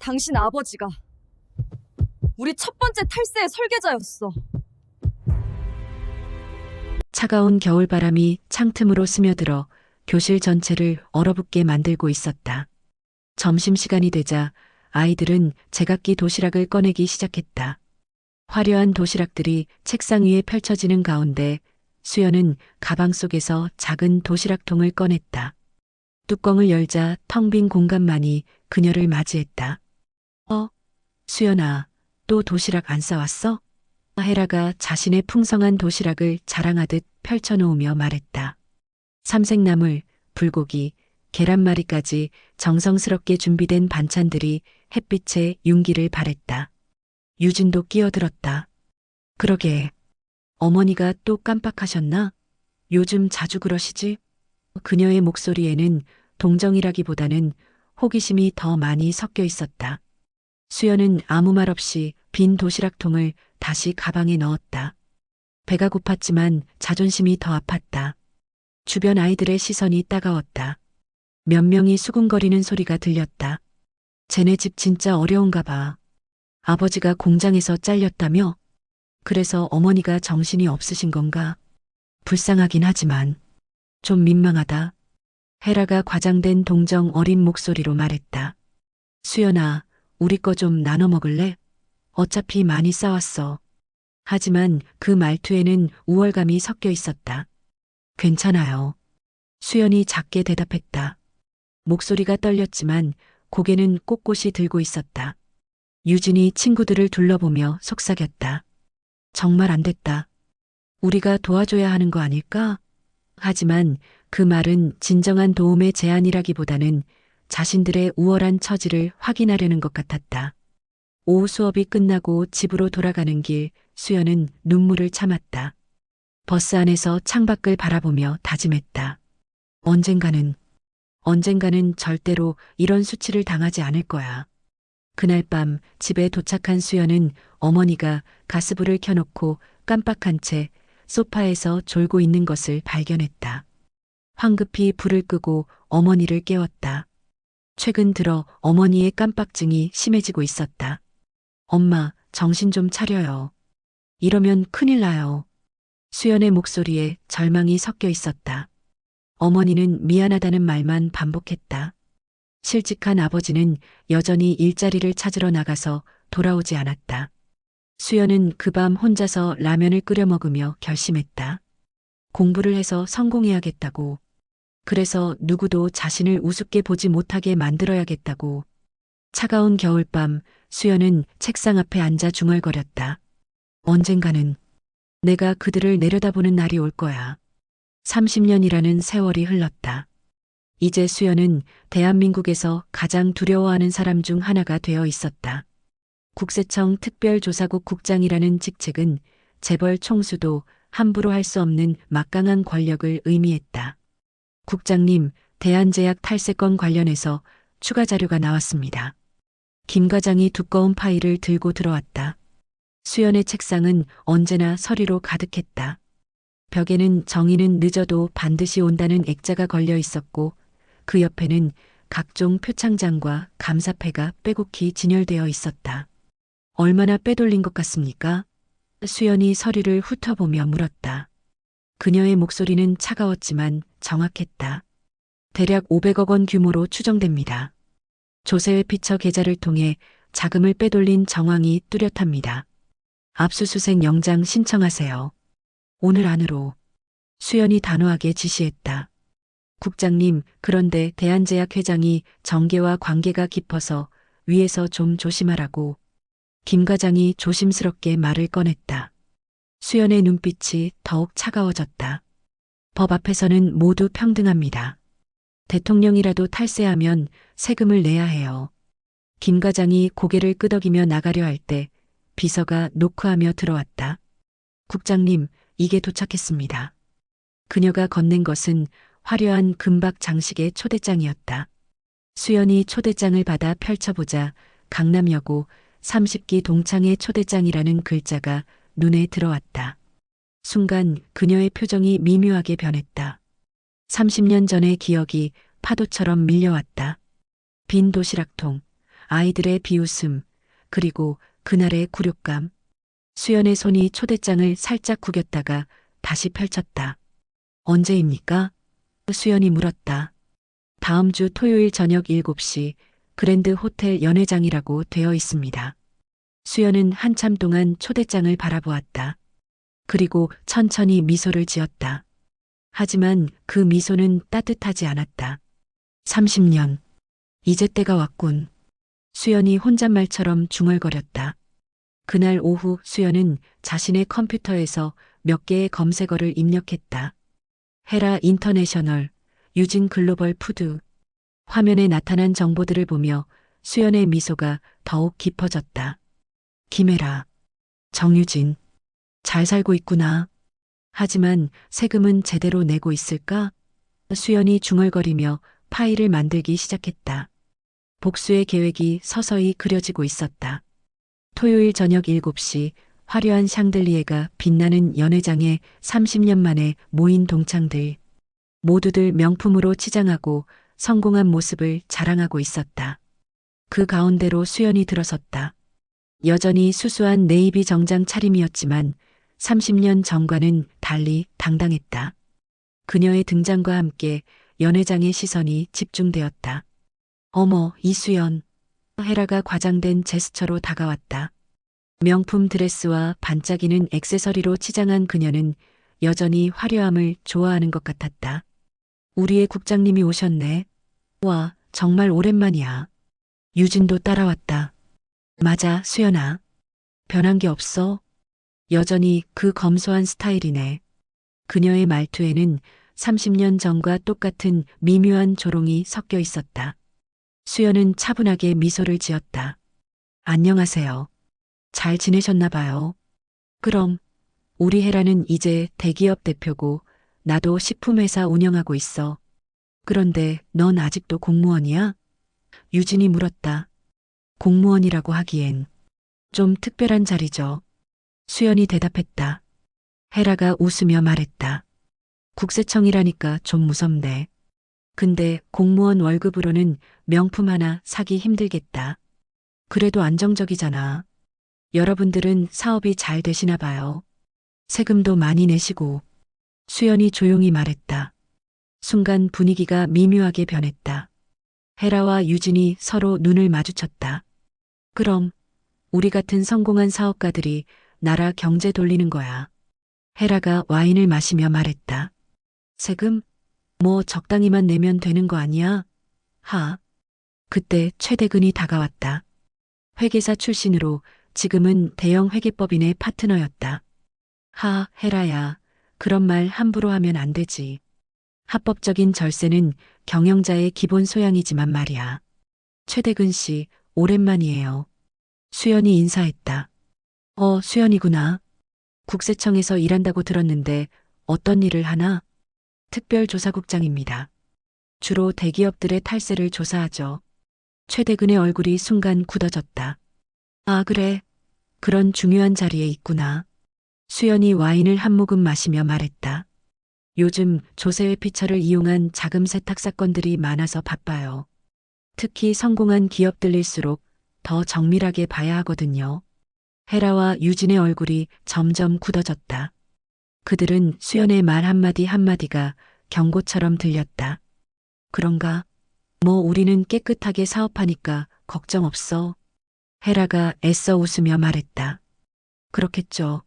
당신 아버지가 우리 첫 번째 탈세의 설계자였어. 차가운 겨울바람이 창틈으로 스며들어 교실 전체를 얼어붙게 만들고 있었다. 점심시간이 되자 아이들은 제각기 도시락을 꺼내기 시작했다. 화려한 도시락들이 책상 위에 펼쳐지는 가운데 수연은 가방 속에서 작은 도시락통을 꺼냈다. 뚜껑을 열자 텅 빈 공간만이 그녀를 맞이했다. 수연아, 또 도시락 안 싸왔어? 헤라가 자신의 풍성한 도시락을 자랑하듯 펼쳐놓으며 말했다. 삼색나물, 불고기, 계란말이까지 정성스럽게 준비된 반찬들이 햇빛에 윤기를 발했다. 유진도 끼어들었다. 그러게, 어머니가 또 깜빡하셨나? 요즘 자주 그러시지? 그녀의 목소리에는 동정이라기보다는 호기심이 더 많이 섞여 있었다. 수연은 아무 말 없이 빈 도시락통을 다시 가방에 넣었다. 배가 고팠지만 자존심이 더 아팠다. 주변 아이들의 시선이 따가웠다. 몇 명이 수군거리는 소리가 들렸다. 쟤네 집 진짜 어려운가 봐. 아버지가 공장에서 잘렸다며? 그래서 어머니가 정신이 없으신 건가? 불쌍하긴 하지만 좀 민망하다. 헤라가 과장된 동정 어린 목소리로 말했다. 수연아, 우리 거 좀 나눠 먹을래? 어차피 많이 싸왔어. 하지만 그 말투에는 우월감이 섞여 있었다. 괜찮아요. 수연이 작게 대답했다. 목소리가 떨렸지만 고개는 꼿꼿이 들고 있었다. 유진이 친구들을 둘러보며 속삭였다. 정말 안 됐다. 우리가 도와줘야 하는 거 아닐까? 하지만 그 말은 진정한 도움의 제안이라기보다는 자신들의 우월한 처지를 확인하려는 것 같았다. 오후 수업이 끝나고 집으로 돌아가는 길 수연은 눈물을 참았다. 버스 안에서 창밖을 바라보며 다짐했다. 언젠가는 절대로 이런 수치를 당하지 않을 거야. 그날 밤 집에 도착한 수연은 어머니가 가스불을 켜놓고 깜빡한 채 소파에서 졸고 있는 것을 발견했다. 황급히 불을 끄고 어머니를 깨웠다. 최근 들어 어머니의 깜빡증이 심해지고 있었다. 엄마, 정신 좀 차려요. 이러면 큰일 나요. 수연의 목소리에 절망이 섞여 있었다. 어머니는 미안하다는 말만 반복했다. 실직한 아버지는 여전히 일자리를 찾으러 나가서 돌아오지 않았다. 수연은 그 밤 혼자서 라면을 끓여 먹으며 결심했다. 공부를 해서 성공해야겠다고. 그래서 누구도 자신을 우습게 보지 못하게 만들어야겠다고. 차가운 겨울밤 수연은 책상 앞에 앉아 중얼거렸다. 언젠가는 내가 그들을 내려다보는 날이 올 거야. 30년이라는 세월이 흘렀다. 이제 수연은 대한민국에서 가장 두려워하는 사람 중 하나가 되어 있었다. 국세청 특별조사국 국장이라는 직책은 재벌 총수도 함부로 할 수 없는 막강한 권력을 의미했다. 국장님, 대한제약 탈세건 관련해서 추가 자료가 나왔습니다. 김 과장이 두꺼운 파일을 들고 들어왔다. 수연의 책상은 언제나 서리로 가득했다. 벽에는 정의는 늦어도 반드시 온다는 액자가 걸려 있었고 그 옆에는 각종 표창장과 감사패가 빼곡히 진열되어 있었다. 얼마나 빼돌린 것 같습니까? 수연이 서리를 훑어보며 물었다. 그녀의 목소리는 차가웠지만 정확했다. 대략 500억 원 규모로 추정됩니다. 조세회 피처 계좌를 통해 자금을 빼돌린 정황이 뚜렷합니다. 압수수색 영장 신청하세요. 오늘 안으로. 수연이 단호하게 지시했다. 국장님, 그런데 대한제약 회장이 정계와 관계가 깊어서 위에서 좀 조심하라고. 김 과장이 조심스럽게 말을 꺼냈다. 수연의 눈빛이 더욱 차가워졌다. 법 앞에서는 모두 평등합니다. 대통령이라도 탈세하면 세금을 내야 해요. 김 과장이 고개를 끄덕이며 나가려 할 때 비서가 노크하며 들어왔다. 국장님, 이게 도착했습니다. 그녀가 건넨 것은 화려한 금박 장식의 초대장이었다. 수연이 초대장을 받아 펼쳐보자 강남여고 30기 동창회 초대장이라는 글자가 눈에 들어왔다. 순간 그녀의 표정이 미묘하게 변했다. 30년 전의 기억이 파도처럼 밀려왔다. 빈 도시락통, 아이들의 비웃음, 그리고 그날의 굴욕감. 수연의 손이 초대장을 살짝 구겼다가 다시 펼쳤다. 언제입니까? 수연이 물었다. 다음 주 토요일 저녁 7시 그랜드 호텔 연회장이라고 되어 있습니다. 수연은 한참 동안 초대장을 바라보았다. 그리고 천천히 미소를 지었다. 하지만 그 미소는 따뜻하지 않았다. 30년. 이제 때가 왔군. 수연이 혼잣말처럼 중얼거렸다. 그날 오후 수연은 자신의 컴퓨터에서 몇 개의 검색어를 입력했다. 헤라 인터내셔널, 유진 글로벌 푸드. 화면에 나타난 정보들을 보며 수연의 미소가 더욱 깊어졌다. 김혜라, 정유진, 잘 살고 있구나. 하지만 세금은 제대로 내고 있을까? 수연이 중얼거리며 파일을 만들기 시작했다. 복수의 계획이 서서히 그려지고 있었다. 토요일 저녁 7시 화려한 샹들리에가 빛나는 연회장에 30년 만에 모인 동창들. 모두들 명품으로 치장하고 성공한 모습을 자랑하고 있었다. 그 가운데로 수연이 들어섰다. 여전히 수수한 네이비 정장 차림이었지만 30년 전과는 달리 당당했다. 그녀의 등장과 함께 연회장의 시선이 집중되었다. 어머, 이수연. 헤라가 과장된 제스처로 다가왔다. 명품 드레스와 반짝이는 액세서리로 치장한 그녀는 여전히 화려함을 좋아하는 것 같았다. 우리의 국장님이 오셨네. 와, 정말 오랜만이야. 유진도 따라왔다. 맞아, 수연아. 변한 게 없어? 여전히 그 검소한 스타일이네. 그녀의 말투에는 30년 전과 똑같은 미묘한 조롱이 섞여 있었다. 수연은 차분하게 미소를 지었다. 안녕하세요. 잘 지내셨나 봐요. 그럼, 우리 헤라는 이제 대기업 대표고 나도 식품회사 운영하고 있어. 그런데 넌 아직도 공무원이야? 유진이 물었다. 공무원이라고 하기엔 좀 특별한 자리죠. 수연이 대답했다. 헤라가 웃으며 말했다. 국세청이라니까 좀 무섭네. 근데 공무원 월급으로는 명품 하나 사기 힘들겠다. 그래도 안정적이잖아. 여러분들은 사업이 잘 되시나 봐요. 세금도 많이 내시고. 수연이 조용히 말했다. 순간 분위기가 미묘하게 변했다. 헤라와 유진이 서로 눈을 마주쳤다. 그럼 우리 같은 성공한 사업가들이 나라 경제 돌리는 거야. 헤라가 와인을 마시며 말했다. 세금? 뭐 적당히만 내면 되는 거 아니야? 하. 그때 최대근이 다가왔다. 회계사 출신으로 지금은 대형 회계법인의 파트너였다. 하, 헤라야. 그런 말 함부로 하면 안 되지. 합법적인 절세는 경영자의 기본 소양이지만 말이야. 최대근 씨, 오랜만이에요. 수연이 인사했다. 수연이구나. 국세청에서 일한다고 들었는데 어떤 일을 하나? 특별조사국장입니다. 주로 대기업들의 탈세를 조사하죠. 최대근의 얼굴이 순간 굳어졌다. 아, 그래. 그런 중요한 자리에 있구나. 수연이 와인을 한 모금 마시며 말했다. 요즘 조세회 피처를 이용한 자금 세탁 사건들이 많아서 바빠요. 특히 성공한 기업들일수록 더 정밀하게 봐야 하거든요. 헤라와 유진의 얼굴이 점점 굳어졌다. 그들은 수연의 말 한마디 한마디가 경고처럼 들렸다. 그런가? 뭐 우리는 깨끗하게 사업하니까 걱정 없어. 헤라가 애써 웃으며 말했다. 그렇겠죠.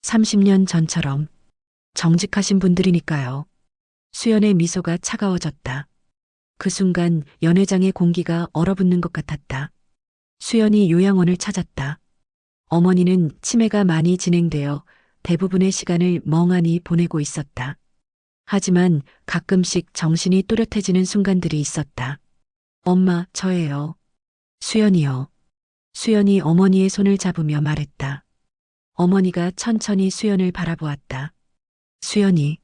30년 전처럼 정직하신 분들이니까요. 수연의 미소가 차가워졌다. 그 순간 연회장의 공기가 얼어붙는 것 같았다. 수연이 요양원을 찾았다. 어머니는 치매가 많이 진행되어 대부분의 시간을 멍하니 보내고 있었다. 하지만 가끔씩 정신이 또렷해지는 순간들이 있었다. 엄마, 저예요. 수연이요. 수연이 어머니의 손을 잡으며 말했다. 어머니가 천천히 수연을 바라보았다. 수연이,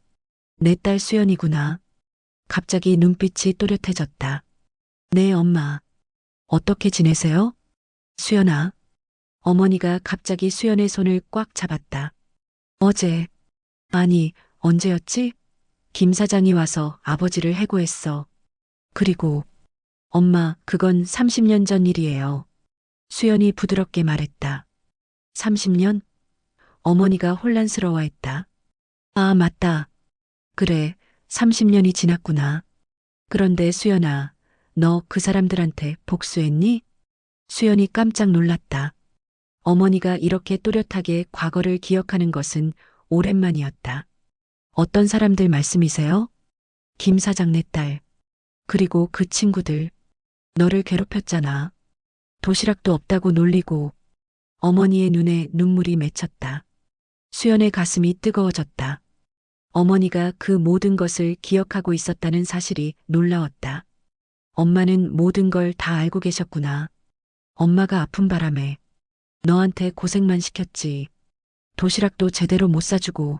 내 딸 수연이구나. 갑자기 눈빛이 또렷해졌다. 네, 엄마. 어떻게 지내세요? 수연아. 어머니가 갑자기 수연의 손을 꽉 잡았다. 어제, 아니, 언제였지? 김 사장이 와서 아버지를 해고했어. 그리고 엄마, 그건 30년 전 일이에요. 수연이 부드럽게 말했다. 30년? 어머니가 혼란스러워했다. 아, 맞다. 그래, 30년이 지났구나. 그런데 수연아, 너 그 사람들한테 복수했니? 수연이 깜짝 놀랐다. 어머니가 이렇게 또렷하게 과거를 기억하는 것은 오랜만이었다. 어떤 사람들 말씀이세요? 김 사장 내 딸. 그리고 그 친구들. 너를 괴롭혔잖아. 도시락도 없다고 놀리고. 어머니의 눈에 눈물이 맺혔다. 수연의 가슴이 뜨거워졌다. 어머니가 그 모든 것을 기억하고 있었다는 사실이 놀라웠다. 엄마는 모든 걸 다 알고 계셨구나. 엄마가 아픈 바람에 너한테 고생만 시켰지. 도시락도 제대로 못 사주고.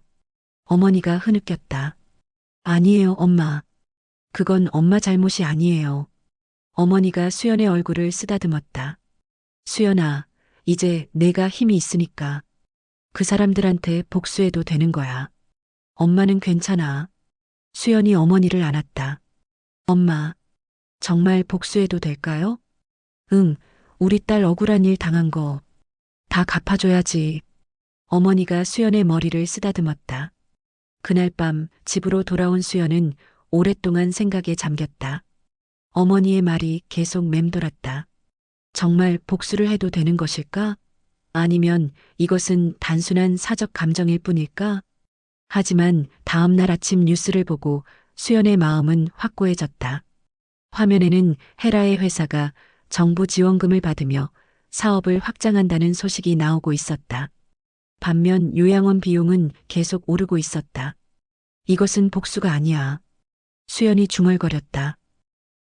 어머니가 흐느꼈다. 아니에요, 엄마. 그건 엄마 잘못이 아니에요. 어머니가 수연의 얼굴을 쓰다듬었다. 수연아, 이제 내가 힘이 있으니까 그 사람들한테 복수해도 되는 거야. 엄마는 괜찮아. 수연이 어머니를 안았다. 엄마, 정말 복수해도 될까요? 응, 우리 딸 억울한 일 당한 거 다 갚아줘야지. 어머니가 수연의 머리를 쓰다듬었다. 그날 밤 집으로 돌아온 수연은 오랫동안 생각에 잠겼다. 어머니의 말이 계속 맴돌았다. 정말 복수를 해도 되는 것일까? 아니면 이것은 단순한 사적 감정일 뿐일까? 하지만 다음 날 아침 뉴스를 보고 수연의 마음은 확고해졌다. 화면에는 헤라의 회사가 정부 지원금을 받으며 사업을 확장한다는 소식이 나오고 있었다. 반면 요양원 비용은 계속 오르고 있었다. 이것은 복수가 아니야. 수연이 중얼거렸다.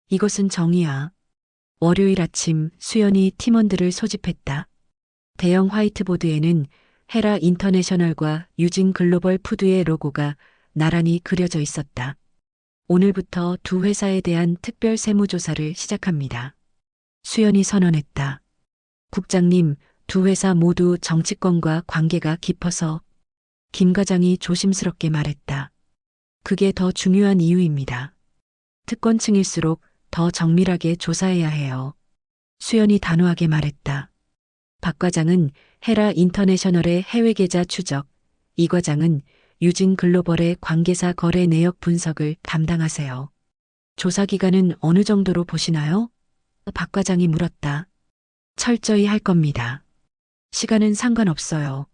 이것은 정의야. 월요일 아침 수연이 팀원들을 소집했다. 대형 화이트보드에는 헤라 인터내셔널과 유진 글로벌 푸드의 로고가 나란히 그려져 있었다. 오늘부터 두 회사에 대한 특별 세무조사를 시작합니다. 수연이 선언했다. 국장님, 두 회사 모두 정치권과 관계가 깊어서. 김 과장이 조심스럽게 말했다. 그게 더 중요한 이유입니다. 특권층일수록 더 정밀하게 조사해야 해요. 수연이 단호하게 말했다. 박 과장은 헤라 인터내셔널의 해외 계좌 추적, 이 과장은 유진 글로벌의 관계사 거래 내역 분석을 담당하세요. 조사 기간은 어느 정도로 보시나요? 박 과장이 물었다. 철저히 할 겁니다. 시간은 상관없어요.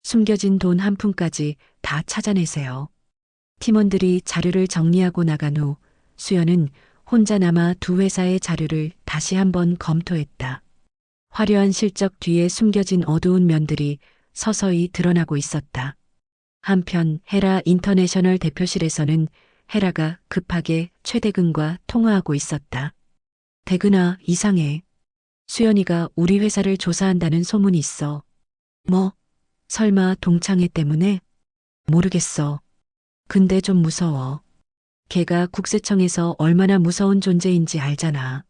숨겨진 돈 한 푼까지 다 찾아내세요. 팀원들이 자료를 정리하고 나간 후 수연은 혼자 남아 두 회사의 자료를 다시 한번 검토했다. 화려한 실적 뒤에 숨겨진 어두운 면들이 서서히 드러나고 있었다. 한편 헤라 인터내셔널 대표실에서는 헤라가 급하게 최대근과 통화하고 있었다. 대근아, 이상해. 수연이가 우리 회사를 조사한다는 소문이 있어. 뭐? 설마 동창회 때문에? 모르겠어. 근데 좀 무서워. 걔가 국세청에서 얼마나 무서운 존재인지 알잖아.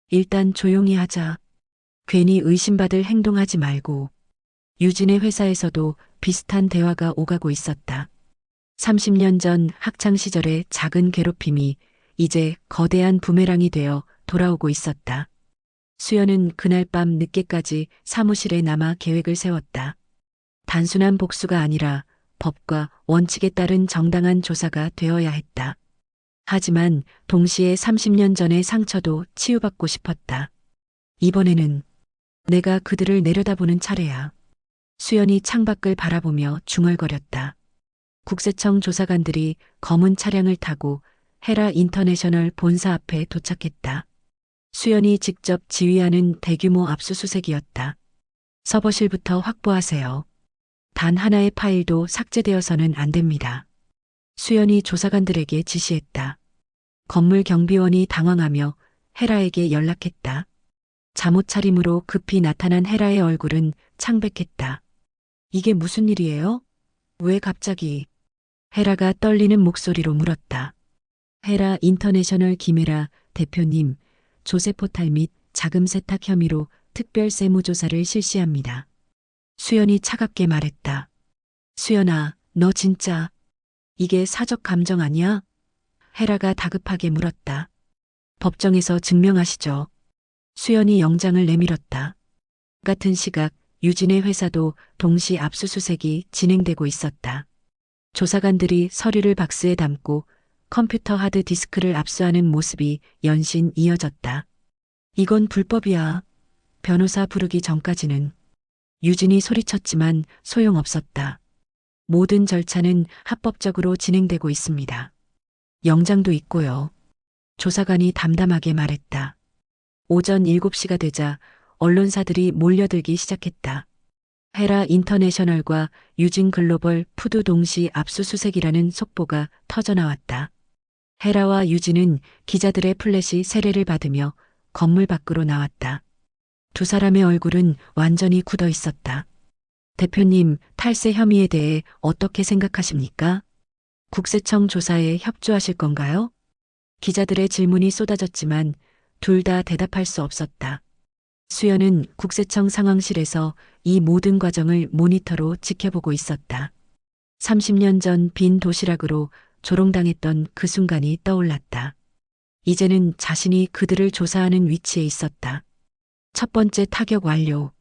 일단 조용히 하자. 괜히 의심받을 행동하지 말고. 유진의 회사에서도 비슷한 대화가 오가고 있었다. 30년 전 학창 시절의 작은 괴롭힘이 이제 거대한 부메랑이 되어 돌아오고 있었다. 수연은 그날 밤 늦게까지 사무실에 남아 계획을 세웠다. 단순한 복수가 아니라 법과 원칙에 따른 정당한 조사가 되어야 했다. 하지만 동시에 30년 전의 상처도 치유받고 싶었다. 이번에는 내가 그들을 내려다보는 차례야. 수연이 창밖을 바라보며 중얼거렸다. 국세청 조사관들이 검은 차량을 타고 헤라 인터내셔널 본사 앞에 도착했다. 수연이 직접 지휘하는 대규모 압수수색이었다. 서버실부터 확보하세요. 단 하나의 파일도 삭제되어서는 안 됩니다. 수연이 조사관들에게 지시했다. 건물 경비원이 당황하며 헤라에게 연락했다. 잠옷 차림으로 급히 나타난 헤라의 얼굴은 창백했다. 이게 무슨 일이에요? 왜 갑자기? 헤라가 떨리는 목소리로 물었다. 헤라 인터내셔널 김혜라 대표님, 조세 포탈 및 자금 세탁 혐의로 특별 세무조사를 실시합니다. 수연이 차갑게 말했다. 수연아, 너 진짜 이게 사적 감정 아니야? 헤라가 다급하게 물었다. 법정에서 증명하시죠. 수연이 영장을 내밀었다. 같은 시각 유진의 회사도 동시 압수수색이 진행되고 있었다. 조사관들이 서류를 박스에 담고 컴퓨터 하드디스크를 압수하는 모습이 연신 이어졌다. 이건 불법이야. 변호사 부르기 전까지는. 유진이 소리쳤지만 소용없었다. 모든 절차는 합법적으로 진행되고 있습니다. 영장도 있고요. 조사관이 담담하게 말했다. 오전 7시가 되자 언론사들이 몰려들기 시작했다. 헤라 인터내셔널과 유진 글로벌 푸드 동시 압수수색이라는 속보가 터져나왔다. 헤라와 유진은 기자들의 플래시 세례를 받으며 건물 밖으로 나왔다. 두 사람의 얼굴은 완전히 굳어 있었다. 대표님, 탈세 혐의에 대해 어떻게 생각하십니까? 국세청 조사에 협조하실 건가요? 기자들의 질문이 쏟아졌지만 둘 다 대답할 수 없었다. 수연은 국세청 상황실에서 이 모든 과정을 모니터로 지켜보고 있었다. 30년 전 빈 도시락으로 조롱당했던 그 순간이 떠올랐다. 이제는 자신이 그들을 조사하는 위치에 있었다. 첫 번째 타격 완료.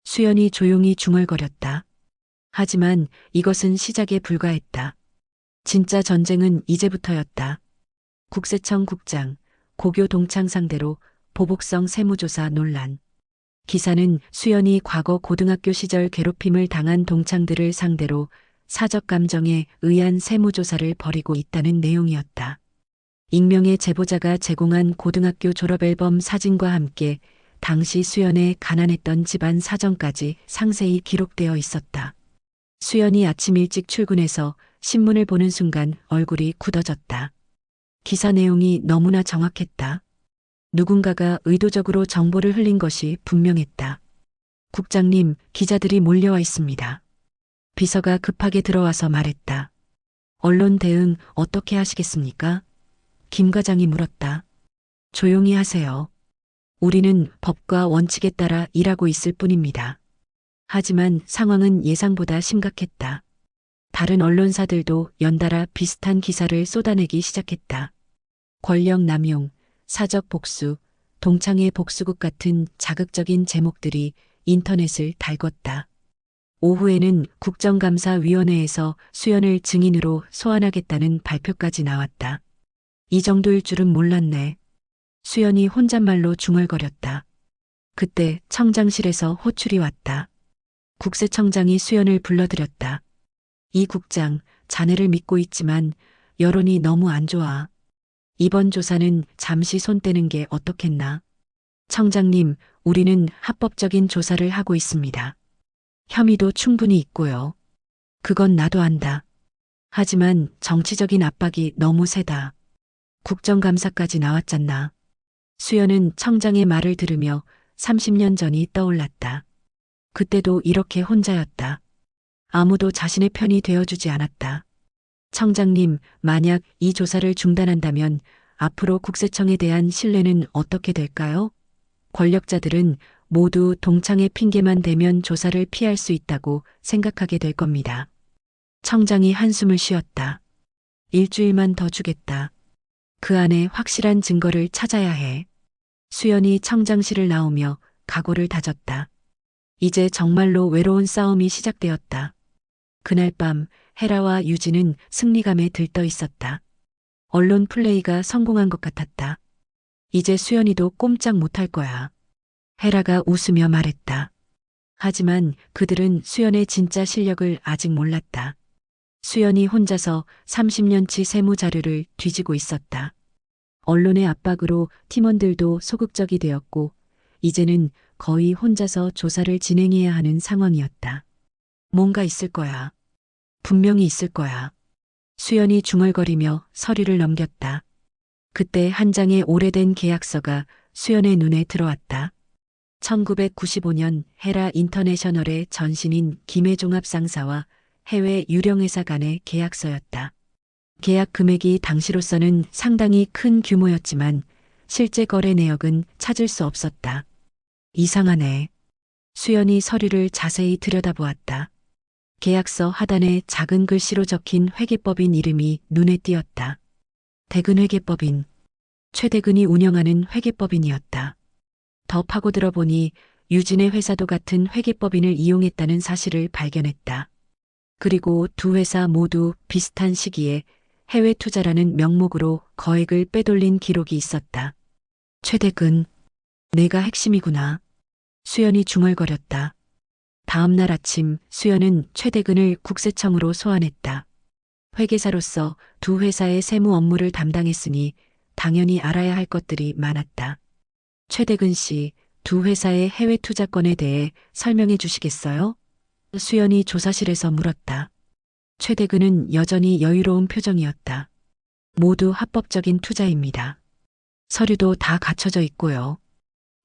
수연이 조용히 중얼거렸다. 하지만 이것은 시작에 불과했다. 진짜 전쟁은 이제부터였다. 국세청 국장, 고교 동창 상대로 보복성 세무조사 논란. 기사는 수연이 과거 고등학교 시절 괴롭힘을 당한 동창들을 상대로 사적 감정에 의한 세무조사를 벌이고 있다는 내용이었다. 익명의 제보자가 제공한 고등학교 졸업앨범 사진과 함께 당시 수연의 가난했던 집안 사정까지 상세히 기록되어 있었다. 수연이 아침 일찍 출근해서 신문을 보는 순간 얼굴이 굳어졌다. 기사 내용이 너무나 정확했다. 누군가가 의도적으로 정보를 흘린 것이 분명했다. 국장님, 기자들이 몰려와 있습니다. 비서가 급하게 들어와서 말했다. 언론 대응 어떻게 하시겠습니까? 김 과장이 물었다. 조용히 하세요. 우리는 법과 원칙에 따라 일하고 있을 뿐입니다. 하지만 상황은 예상보다 심각했다. 다른 언론사들도 연달아 비슷한 기사를 쏟아내기 시작했다. 권력 남용, 사적 복수, 동창회 복수국 같은 자극적인 제목들이 인터넷을 달궜다. 오후에는 국정감사위원회에서 수연을 증인으로 소환하겠다는 발표까지 나왔다. 이 정도일 줄은 몰랐네. 수연이 혼잣말로 중얼거렸다. 그때 청장실에서 호출이 왔다. 국세청장이 수연을 불러들였다. 이 국장, 자네를 믿고 있지만 여론이 너무 안 좋아. 이번 조사는 잠시 손 떼는 게 어떻겠나. 청장님, 우리는 합법적인 조사를 하고 있습니다. 혐의도 충분히 있고요. 그건 나도 안다. 하지만 정치적인 압박이 너무 세다. 국정감사까지 나왔잖나. 수연은 청장의 말을 들으며 30년 전이 떠올랐다. 그때도 이렇게 혼자였다. 아무도 자신의 편이 되어주지 않았다. 청장님, 만약 이 조사를 중단한다면 앞으로 국세청에 대한 신뢰는 어떻게 될까요? 권력자들은 모두 동창의 핑계만 대면 조사를 피할 수 있다고 생각하게 될 겁니다. 청장이 한숨을 쉬었다. 일주일만 더 주겠다. 그 안에 확실한 증거를 찾아야 해. 수연이 청장실을 나오며 각오를 다졌다. 이제 정말로 외로운 싸움이 시작되었다. 그날 밤 헤라와 유진은 승리감에 들떠 있었다. 언론 플레이가 성공한 것 같았다. 이제 수연이도 꼼짝 못할 거야. 헤라가 웃으며 말했다. 하지만 그들은 수연의 진짜 실력을 아직 몰랐다. 수연이 혼자서 30년치 세무 자료를 뒤지고 있었다. 언론의 압박으로 팀원들도 소극적이 되었고 이제는 거의 혼자서 조사를 진행해야 하는 상황이었다. 뭔가 있을 거야. 분명히 있을 거야. 수연이 중얼거리며 서류를 넘겼다. 그때 한 장의 오래된 계약서가 수연의 눈에 들어왔다. 1995년 헤라 인터내셔널의 전신인 김해종합 상사와 해외 유령회사 간의 계약서였다. 계약 금액이 당시로서는 상당히 큰 규모였지만 실제 거래 내역은 찾을 수 없었다. 이상하네. 수연이 서류를 자세히 들여다보았다. 계약서 하단에 작은 글씨로 적힌 회계법인 이름이 눈에 띄었다. 대근회계법인. 최대근이 운영하는 회계법인이었다. 더 파고들어 보니 유진의 회사도 같은 회계법인을 이용했다는 사실을 발견했다. 그리고 두 회사 모두 비슷한 시기에 해외 투자라는 명목으로 거액을 빼돌린 기록이 있었다. 최대근, 내가 핵심이구나. 수연이 중얼거렸다. 다음 날 아침 수연은 최대근을 국세청으로 소환했다. 회계사로서 두 회사의 세무 업무를 담당했으니 당연히 알아야 할 것들이 많았다. 최대근 씨, 두 회사의 해외 투자건에 대해 설명해 주시겠어요? 수연이 조사실에서 물었다. 최대근은 여전히 여유로운 표정이었다. 모두 합법적인 투자입니다. 서류도 다 갖춰져 있고요.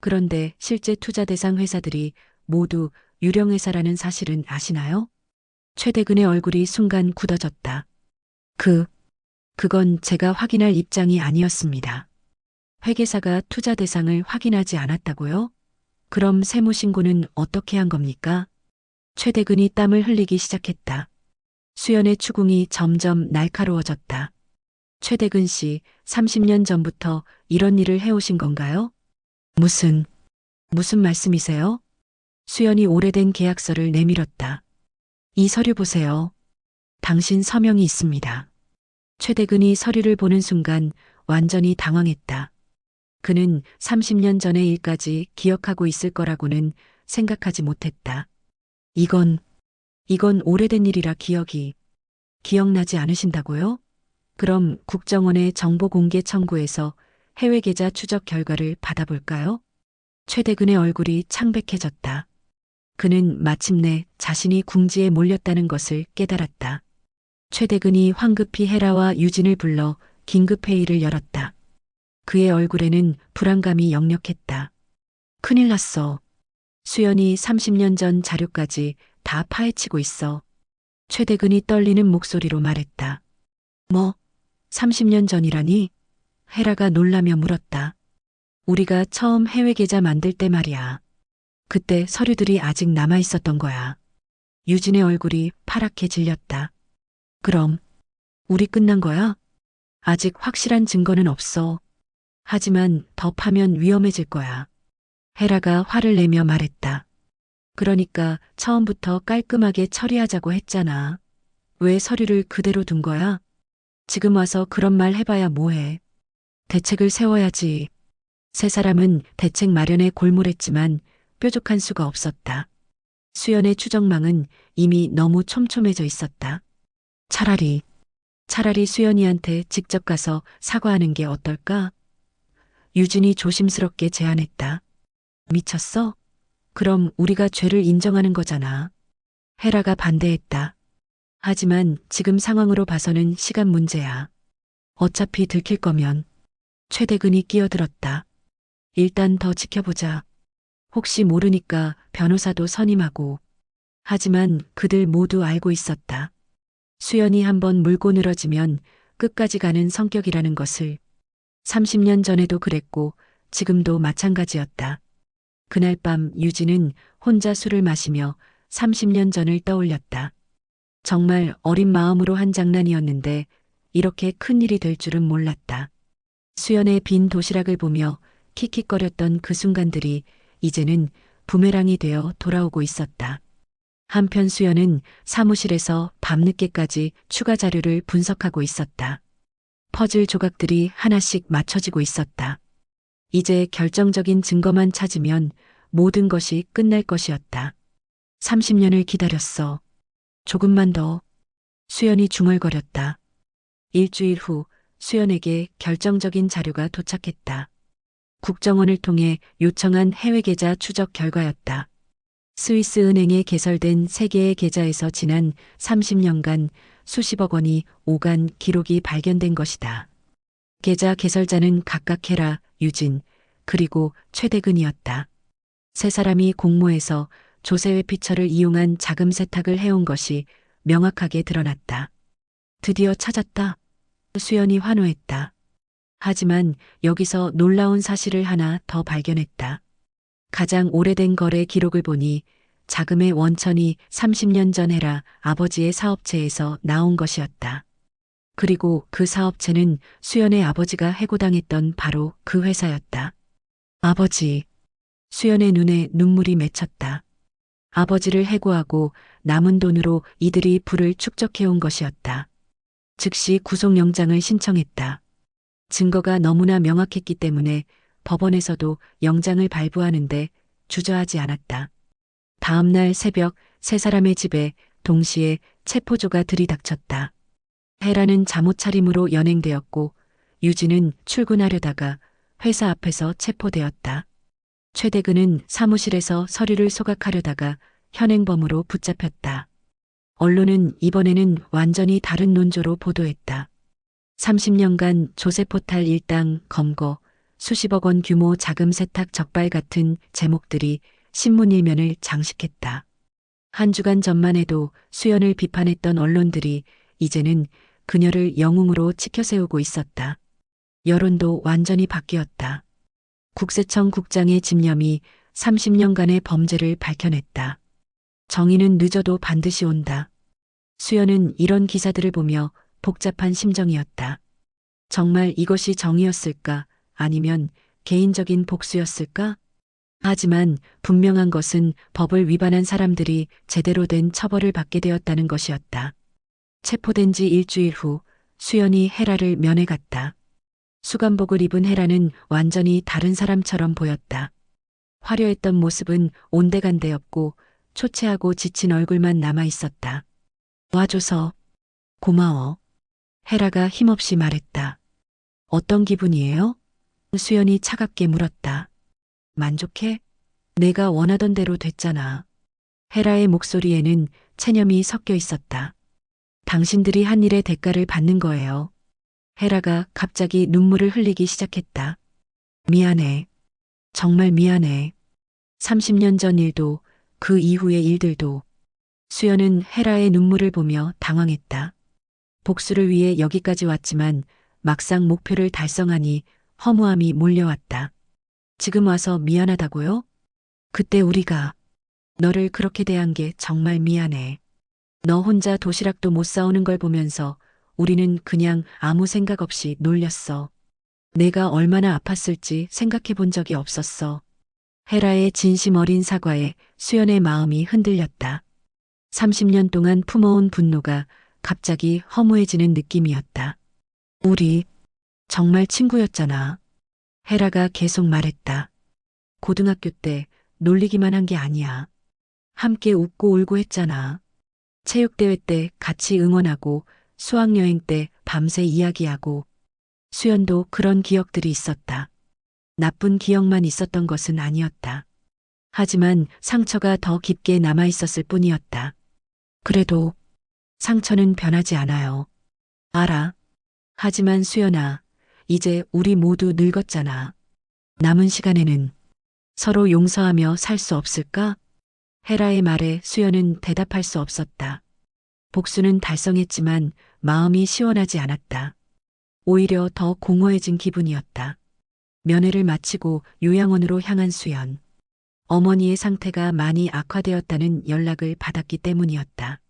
그런데 실제 투자 대상 회사들이 모두 유령회사라는 사실은 아시나요? 최대근의 얼굴이 순간 굳어졌다. 그건 제가 확인할 입장이 아니었습니다. 회계사가 투자 대상을 확인하지 않았다고요? 그럼 세무신고는 어떻게 한 겁니까? 최대근이 땀을 흘리기 시작했다. 수연의 추궁이 점점 날카로워졌다. 최대근 씨, 30년 전부터 이런 일을 해오신 건가요? 무슨 말씀이세요? 수연이 오래된 계약서를 내밀었다. 이 서류 보세요. 당신 서명이 있습니다. 최대근이 서류를 보는 순간 완전히 당황했다. 그는 30년 전의 일까지 기억하고 있을 거라고는 생각하지 못했다. 이건 오래된 일이라 기억나지 않으신다고요? 그럼 국정원의 정보 공개 청구에서 해외 계좌 추적 결과를 받아볼까요? 최대근의 얼굴이 창백해졌다. 그는 마침내 자신이 궁지에 몰렸다는 것을 깨달았다. 최대근이 황급히 헤라와 유진을 불러 긴급회의를 열었다. 그의 얼굴에는 불안감이 역력했다. 큰일 났어. 수연이 30년 전 자료까지 다 파헤치고 있어. 최대근이 떨리는 목소리로 말했다. 30년 전이라니? 헤라가 놀라며 물었다. 우리가 처음 해외 계좌 만들 때 말이야. 그때 서류들이 아직 남아 있었던 거야. 유진의 얼굴이 파랗게 질렸다. 그럼 우리 끝난 거야? 아직 확실한 증거는 없어. 하지만 더 파면 위험해질 거야. 헤라가 화를 내며 말했다. 그러니까 처음부터 깔끔하게 처리하자고 했잖아. 왜 서류를 그대로 둔 거야? 지금 와서 그런 말 해봐야 뭐해. 대책을 세워야지. 세 사람은 대책 마련에 골몰했지만 뾰족한 수가 없었다. 수연의 추정망은 이미 너무 촘촘해져 있었다. 차라리 수연이한테 직접 가서 사과하는 게 어떨까? 유진이 조심스럽게 제안했다. 미쳤어? 그럼 우리가 죄를 인정하는 거잖아. 헤라가 반대했다. 하지만 지금 상황으로 봐서는 시간 문제야. 어차피 들킬 거면. 최대근이 끼어들었다. 일단 더 지켜보자. 혹시 모르니까 변호사도 선임하고. 하지만 그들 모두 알고 있었다. 수연이 한번 물고 늘어지면 끝까지 가는 성격이라는 것을. 30년 전에도 그랬고 지금도 마찬가지였다. 그날 밤 유진은 혼자 술을 마시며 30년 전을 떠올렸다. 정말 어린 마음으로 한 장난이었는데 이렇게 큰 일이 될 줄은 몰랐다. 수연의 빈 도시락을 보며 킥킥거렸던 그 순간들이 이제는 부메랑이 되어 돌아오고 있었다. 한편 수연은 사무실에서 밤늦게까지 추가 자료를 분석하고 있었다. 퍼즐 조각들이 하나씩 맞춰지고 있었다. 이제 결정적인 증거만 찾으면 모든 것이 끝날 것이었다. 30년을 기다렸어. 조금만 더. 수연이 중얼거렸다. 일주일 후 수연에게 결정적인 자료가 도착했다. 국정원을 통해 요청한 해외 계좌 추적 결과였다. 스위스 은행에 개설된 세 개의 계좌에서 지난 30년간 수십억 원이 오간 기록이 발견된 것이다. 계좌 개설자는 각각 헤라, 유진, 그리고 최대근이었다. 세 사람이 공모해서 조세회 피처를 이용한 자금 세탁을 해온 것이 명확하게 드러났다. 드디어 찾았다. 수연이 환호했다. 하지만 여기서 놀라운 사실을 하나 더 발견했다. 가장 오래된 거래 기록을 보니 자금의 원천이 30년 전 헤라 아버지의 사업체에서 나온 것이었다. 그리고 그 사업체는 수연의 아버지가 해고당했던 바로 그 회사였다. 아버지. 수연의 눈에 눈물이 맺혔다. 아버지를 해고하고 남은 돈으로 이들이 부를 축적해온 것이었다. 즉시 구속영장을 신청했다. 증거가 너무나 명확했기 때문에 법원에서도 영장을 발부하는데 주저하지 않았다. 다음 날 새벽 세 사람의 집에 동시에 체포조가 들이닥쳤다. 혜라는 잠옷 차림으로 연행되었고 유진은 출근하려다가 회사 앞에서 체포되었다. 최대근은 사무실에서 서류를 소각하려다가 현행범으로 붙잡혔다. 언론은 이번에는 완전히 다른 논조로 보도했다. 30년간 조세포탈 일당 검거, 수십억 원 규모 자금 세탁 적발 같은 제목들이 신문 일면을 장식했다. 한 주간 전만 해도 수연을 비판했던 언론들이 이제는 그녀를 영웅으로 치켜세우고 있었다. 여론도 완전히 바뀌었다. 국세청 국장의 집념이 30년간의 범죄를 밝혀냈다. 정의는 늦어도 반드시 온다. 수연은 이런 기사들을 보며 복잡한 심정이었다. 정말 이것이 정의였을까? 아니면 개인적인 복수였을까? 하지만 분명한 것은 법을 위반한 사람들이 제대로 된 처벌을 받게 되었다는 것이었다. 체포된 지 일주일 후 수연이 혜라를 면회 갔다. 수감복을 입은 혜라는 완전히 다른 사람처럼 보였다. 화려했던 모습은 온데간데 없고 초췌하고 지친 얼굴만 남아 있었다. 와줘서 고마워. 혜라가 힘없이 말했다. 어떤 기분이에요? 수연이 차갑게 물었다. 만족해? 내가 원하던 대로 됐잖아. 혜라의 목소리에는 체념이 섞여 있었다. 당신들이 한 일의 대가를 받는 거예요. 혜라가 갑자기 눈물을 흘리기 시작했다. 미안해. 정말 미안해. 30년 전 일도 그 이후의 일들도. 수연은 혜라의 눈물을 보며 당황했다. 복수를 위해 여기까지 왔지만 막상 목표를 달성하니 허무함이 몰려왔다. 지금 와서 미안하다고요? 그때 우리가 너를 그렇게 대한 게 정말 미안해. 너 혼자 도시락도 못 싸오는 걸 보면서 우리는 그냥 아무 생각 없이 놀렸어. 내가 얼마나 아팠을지 생각해 본 적이 없었어. 혜라의 진심 어린 사과에 수연의 마음이 흔들렸다. 30년 동안 품어온 분노가 갑자기 허무해지는 느낌이었다. 우리 정말 친구였잖아. 혜라가 계속 말했다. 고등학교 때 놀리기만 한 게 아니야. 함께 웃고 울고 했잖아. 체육대회 때 같이 응원하고 수학여행 때 밤새 이야기하고. 수연도 그런 기억들이 있었다. 나쁜 기억만 있었던 것은 아니었다. 하지만 상처가 더 깊게 남아 있었을 뿐이었다. 그래도 상처는 변하지 않아요. 알아. 하지만 수연아, 이제 우리 모두 늙었잖아. 남은 시간에는 서로 용서하며 살 수 없을까? 혜라의 말에 수연은 대답할 수 없었다. 복수는 달성했지만 마음이 시원하지 않았다. 오히려 더 공허해진 기분이었다. 면회를 마치고 요양원으로 향한 수연. 어머니의 상태가 많이 악화되었다는 연락을 받았기 때문이었다.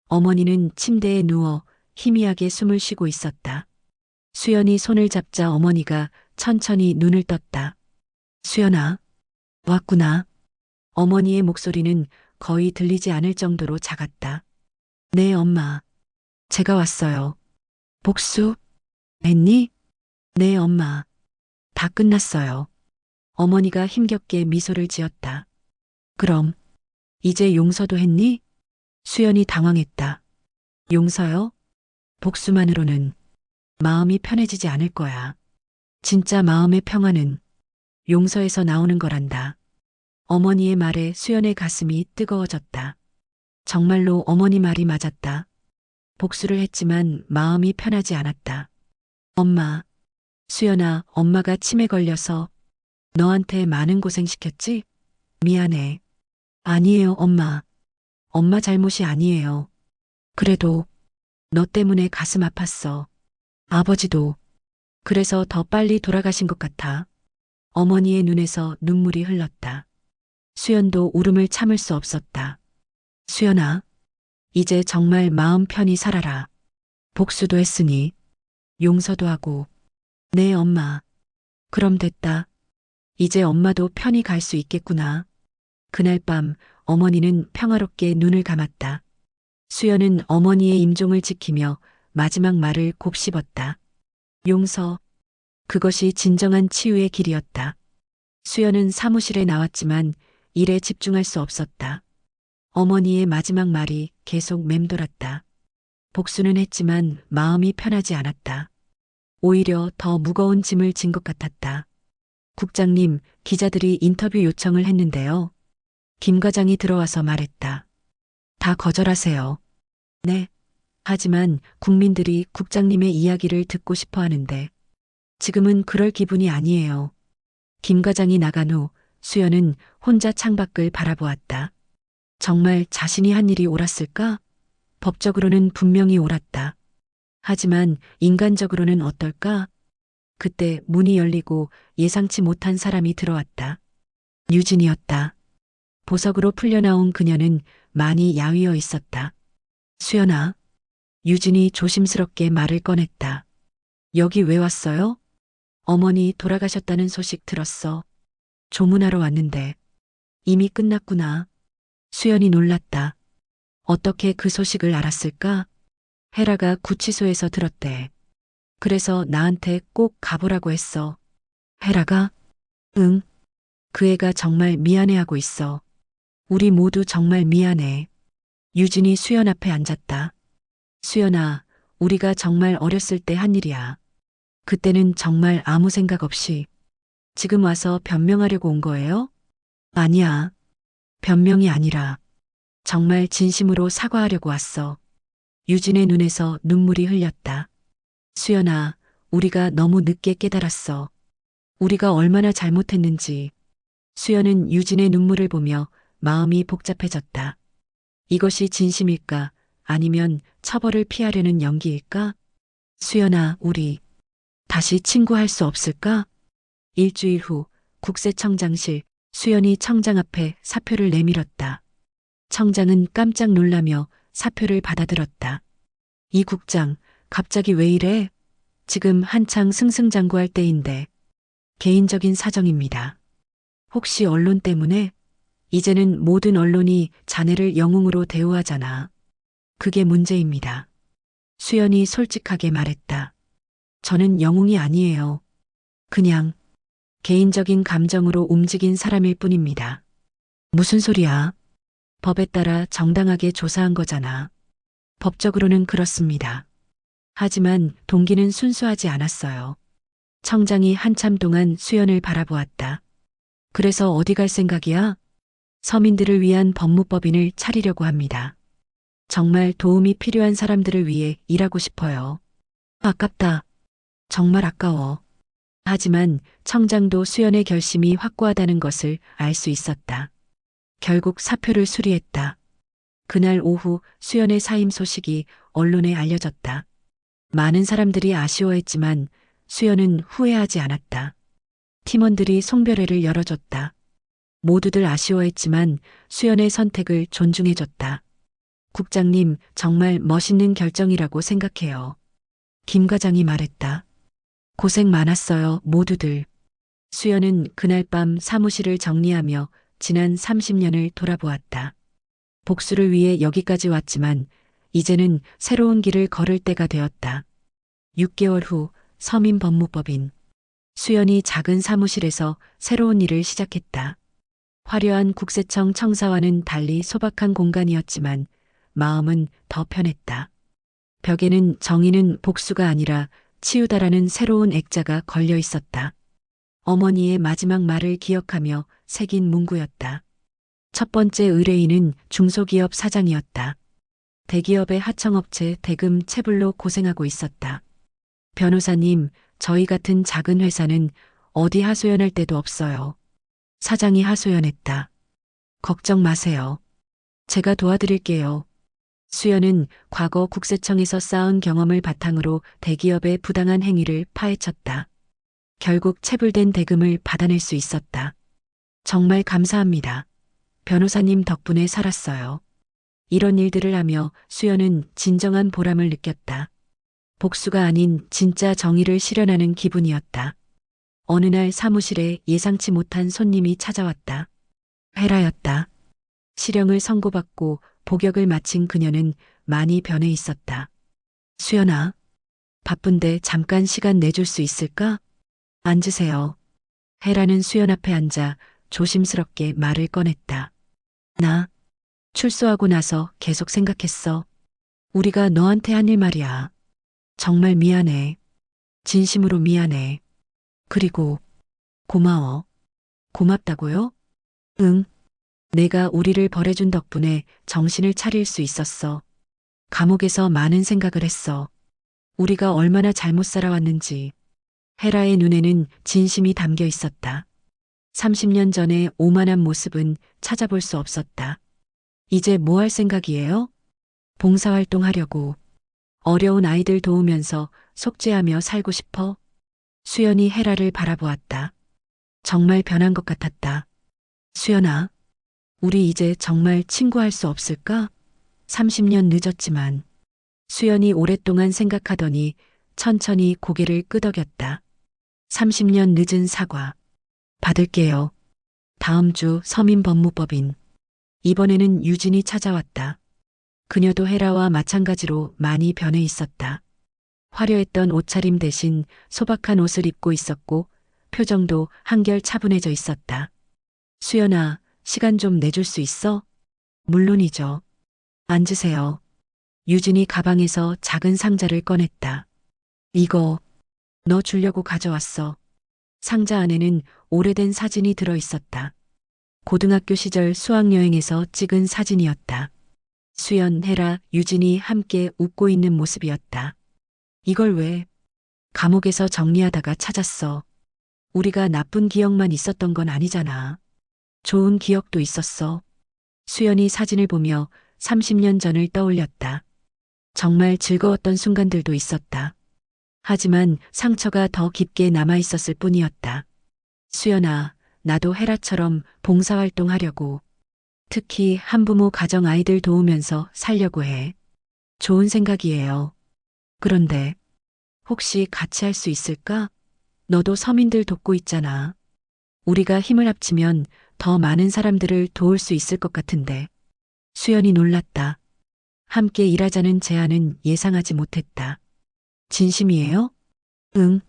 어머니는 침대에 누워 희미하게 숨을 쉬고 있었다. 수연이 손을 잡자 어머니가 천천히 눈을 떴다. 수연아, 왔구나. 어머니의 목소리는 거의 들리지 않을 정도로 작았다. 네, 엄마. 제가 왔어요. 복수? 했니? 네, 엄마. 다 끝났어요. 어머니가 힘겹게 미소를 지었다. 그럼, 이제 용서도 했니? 수연이 당황했다. 용서요? 복수만으로는 마음이 편해지지 않을 거야. 진짜 마음의 평화는 용서에서 나오는 거란다. 어머니의 말에 수연의 가슴이 뜨거워졌다. 정말로 어머니 말이 맞았다. 복수를 했지만 마음이 편하지 않았다. 엄마, 수연아, 엄마가 치매 걸려서 너한테 많은 고생 시켰지? 미안해. 아니에요, 엄마. 엄마 잘못이 아니에요. 그래도 너 때문에 가슴 아팠어. 아버지도. 그래서 더 빨리 돌아가신 것 같아. 어머니의 눈에서 눈물이 흘렀다. 수연도 울음을 참을 수 없었다. 수연아, 이제 정말 마음 편히 살아라. 복수도 했으니 용서도 하고. 네, 엄마. 그럼 됐다. 이제 엄마도 편히 갈 수 있겠구나. 그날 밤 어머니는 평화롭게 눈을 감았다. 수연은 어머니의 임종을 지키며 마지막 말을 곱씹었다. 용서. 그것이 진정한 치유의 길이었다. 수연은 사무실에 나왔지만 일에 집중할 수 없었다. 어머니의 마지막 말이 계속 맴돌았다. 복수는 했지만 마음이 편하지 않았다. 오히려 더 무거운 짐을 진 것 같았다. 국장님, 기자들이 인터뷰 요청을 했는데요. 김 과장이 들어와서 말했다. 다 거절하세요. 네. 하지만 국민들이 국장님의 이야기를 듣고 싶어 하는데 지금은 그럴 기분이 아니에요. 김 과장이 나간 후 수연은 혼자 창밖을 바라보았다. 정말 자신이 한 일이 옳았을까? 법적으로는 분명히 옳았다. 하지만 인간적으로는 어떨까? 그때 문이 열리고 예상치 못한 사람이 들어왔다. 유진이었다. 보석으로 풀려나온 그녀는 많이 야위어 있었다. 수연아. 유진이 조심스럽게 말을 꺼냈다. 여기 왜 왔어요? 어머니 돌아가셨다는 소식 들었어. 조문하러 왔는데 이미 끝났구나. 수연이 놀랐다. 어떻게 그 소식을 알았을까? 헤라가 구치소에서 들었대. 그래서 나한테 꼭 가보라고 했어. 헤라가? 응. 그 애가 정말 미안해하고 있어. 우리 모두 정말 미안해. 유진이 수연 앞에 앉았다. 수연아, 우리가 정말 어렸을 때 한 일이야. 그때는 정말 아무 생각 없이. 지금 와서 변명하려고 온 거예요? 아니야. 변명이 아니라 정말 진심으로 사과하려고 왔어. 유진의 눈에서 눈물이 흘렸다. 수연아, 우리가 너무 늦게 깨달았어. 우리가 얼마나 잘못했는지. 수연은 유진의 눈물을 보며 마음이 복잡해졌다. 이것이 진심일까? 아니면 처벌을 피하려는 연기일까? 수연아, 우리 다시 친구할 수 없을까? 일주일 후 국세청장실. 수연이 청장 앞에 사표를 내밀었다. 청장은 깜짝 놀라며 사표를 받아들었다. 이 국장, 갑자기 왜 이래? 지금 한창 승승장구할 때인데. 개인적인 사정입니다. 혹시 언론 때문에? 이제는 모든 언론이 자네를 영웅으로 대우하잖아. 그게 문제입니다. 수연이 솔직하게 말했다. 저는 영웅이 아니에요. 그냥 개인적인 감정으로 움직인 사람일 뿐입니다. 무슨 소리야? 법에 따라 정당하게 조사한 거잖아. 법적으로는 그렇습니다. 하지만 동기는 순수하지 않았어요. 청장이 한참 동안 수연을 바라보았다. 그래서 어디 갈 생각이야? 서민들을 위한 법무법인을 차리려고 합니다. 정말 도움이 필요한 사람들을 위해 일하고 싶어요. 아깝다. 정말 아까워. 하지만 청장도 수연의 결심이 확고하다는 것을 알 수 있었다. 결국 사표를 수리했다. 그날 오후 수연의 사임 소식이 언론에 알려졌다. 많은 사람들이 아쉬워했지만 수연은 후회하지 않았다. 팀원들이 송별회를 열어줬다. 모두들 아쉬워했지만 수연의 선택을 존중해줬다. 국장님, 정말 멋있는 결정이라고 생각해요. 김 과장이 말했다. 고생 많았어요, 모두들. 수연은 그날 밤 사무실을 정리하며 지난 30년을 돌아보았다. 복수를 위해 여기까지 왔지만 이제는 새로운 길을 걸을 때가 되었다. 6개월 후 서민법무법인. 수연이 작은 사무실에서 새로운 일을 시작했다. 화려한 국세청 청사와는 달리 소박한 공간이었지만 마음은 더 편했다. 벽에는 정의는 복수가 아니라 치유다라는 새로운 액자가 걸려 있었다. 어머니의 마지막 말을 기억하며 새긴 문구였다. 첫 번째 의뢰인은 중소기업 사장이었다. 대기업의 하청업체 대금 체불로 고생하고 있었다. 변호사님, 저희 같은 작은 회사는 어디 하소연할 데도 없어요. 사장이 하소연했다. 걱정 마세요. 제가 도와드릴게요. 수연은 과거 국세청에서 쌓은 경험을 바탕으로 대기업의 부당한 행위를 파헤쳤다. 결국 체불된 대금을 받아낼 수 있었다. 정말 감사합니다. 변호사님 덕분에 살았어요. 이런 일들을 하며 수연은 진정한 보람을 느꼈다. 복수가 아닌 진짜 정의를 실현하는 기분이었다. 어느 날 사무실에 예상치 못한 손님이 찾아왔다. 헤라였다. 실형을 선고받고 복역을 마친 그녀는 많이 변해 있었다. 수연아, 바쁜데 잠깐 시간 내줄 수 있을까? 앉으세요. 헤라는 수연 앞에 앉아 조심스럽게 말을 꺼냈다. 나 출소하고 나서 계속 생각했어. 우리가 너한테 한 일 말이야. 정말 미안해. 진심으로 미안해. 그리고 고마워. 고맙다고요? 응. 내가 우리를 벌해준 덕분에 정신을 차릴 수 있었어. 감옥에서 많은 생각을 했어. 우리가 얼마나 잘못 살아왔는지. 헤라의 눈에는 진심이 담겨 있었다. 30년 전의 오만한 모습은 찾아볼 수 없었다. 이제 뭐 할 생각이에요? 봉사활동 하려고. 어려운 아이들 도우면서 속죄하며 살고 싶어. 수연이 헤라를 바라보았다. 정말 변한 것 같았다. 수연아, 우리 이제 정말 친구할 수 없을까? 30년 늦었지만. 수연이 오랫동안 생각하더니 천천히 고개를 끄덕였다. 30년 늦은 사과. 받을게요. 다음 주 서민법무법인. 이번에는 유진이 찾아왔다. 그녀도 헤라와 마찬가지로 많이 변해 있었다. 화려했던 옷차림 대신 소박한 옷을 입고 있었고 표정도 한결 차분해져 있었다. 수연아, 시간 좀 내줄 수 있어? 물론이죠. 앉으세요. 유진이 가방에서 작은 상자를 꺼냈다. 이거 너 주려고 가져왔어. 상자 안에는 오래된 사진이 들어 있었다. 고등학교 시절 수학여행에서 찍은 사진이었다. 수연, 헤라, 유진이 함께 웃고 있는 모습이었다. 이걸 왜? 감옥에서 정리하다가 찾았어. 우리가 나쁜 기억만 있었던 건 아니잖아. 좋은 기억도 있었어. 수연이 사진을 보며 30년 전을 떠올렸다. 정말 즐거웠던 순간들도 있었다. 하지만 상처가 더 깊게 남아 있었을 뿐이었다. 수연아, 나도 헤라처럼 봉사활동 하려고. 특히 한부모 가정 아이들 도우면서 살려고 해. 좋은 생각이에요. 그런데 혹시 같이 할 수 있을까? 너도 서민들 돕고 있잖아. 우리가 힘을 합치면 더 많은 사람들을 도울 수 있을 것 같은데. 수연이 놀랐다. 함께 일하자는 제안은 예상하지 못했다. 진심이에요? 응.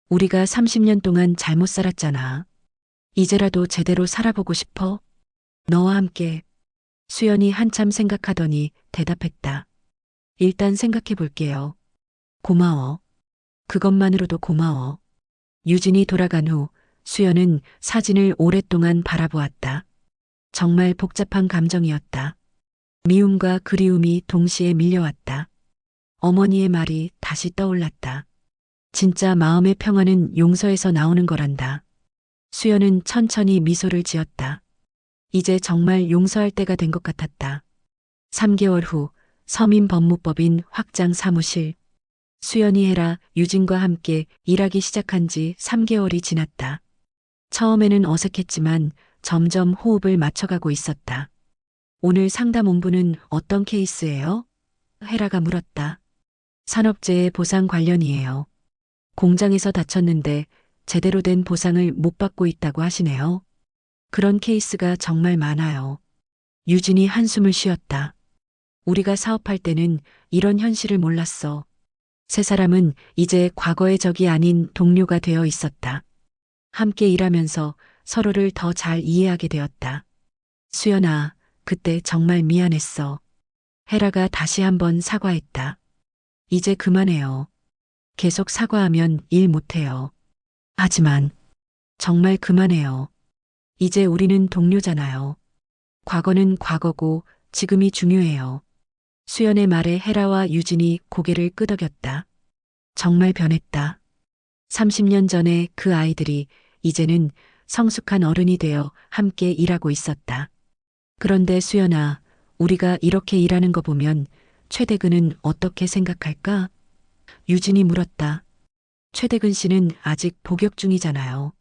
우리가 30년 동안 잘못 살았잖아. 이제라도 제대로 살아보고 싶어. 너와 함께. 수연이 한참 생각하더니 대답했다. 일단 생각해 볼게요. 고마워. 그것만으로도 고마워. 유진이 돌아간 후 수연은 사진을 오랫동안 바라보았다. 정말 복잡한 감정이었다. 미움과 그리움이 동시에 밀려왔다. 어머니의 말이 다시 떠올랐다. 진짜 마음의 평화는 용서에서 나오는 거란다. 수연은 천천히 미소를 지었다. 이제 정말 용서할 때가 된 것 같았다. 3개월 후 서민법무법인 확장 사무실. 수연이 헤라, 유진과 함께 일하기 시작한 지 3개월이 지났다. 처음에는 어색했지만 점점 호흡을 맞춰가고 있었다. 오늘 상담 온부는 어떤 케이스예요? 헤라가 물었다. 산업재해 보상 관련이에요. 공장에서 다쳤는데 제대로 된 보상을 못 받고 있다고 하시네요. 그런 케이스가 정말 많아요. 유진이 한숨을 쉬었다. 우리가 사업할 때는 이런 현실을 몰랐어. 세 사람은 이제 과거의 적이 아닌 동료가 되어 있었다. 함께 일하면서 서로를 더 잘 이해하게 되었다. 수연아, 그때 정말 미안했어. 헤라가 다시 한번 사과했다. 이제 그만해요. 계속 사과하면 일 못해요. 하지만 정말 그만해요. 이제 우리는 동료잖아요. 과거는 과거고 지금이 중요해요. 수연의 말에 헤라와 유진이 고개를 끄덕였다. 정말 변했다. 30년 전에 그 아이들이 이제는 성숙한 어른이 되어 함께 일하고 있었다. 그런데 수연아, 우리가 이렇게 일하는 거 보면 최대근은 어떻게 생각할까? 유진이 물었다. 최대근 씨는 아직 복역 중이잖아요.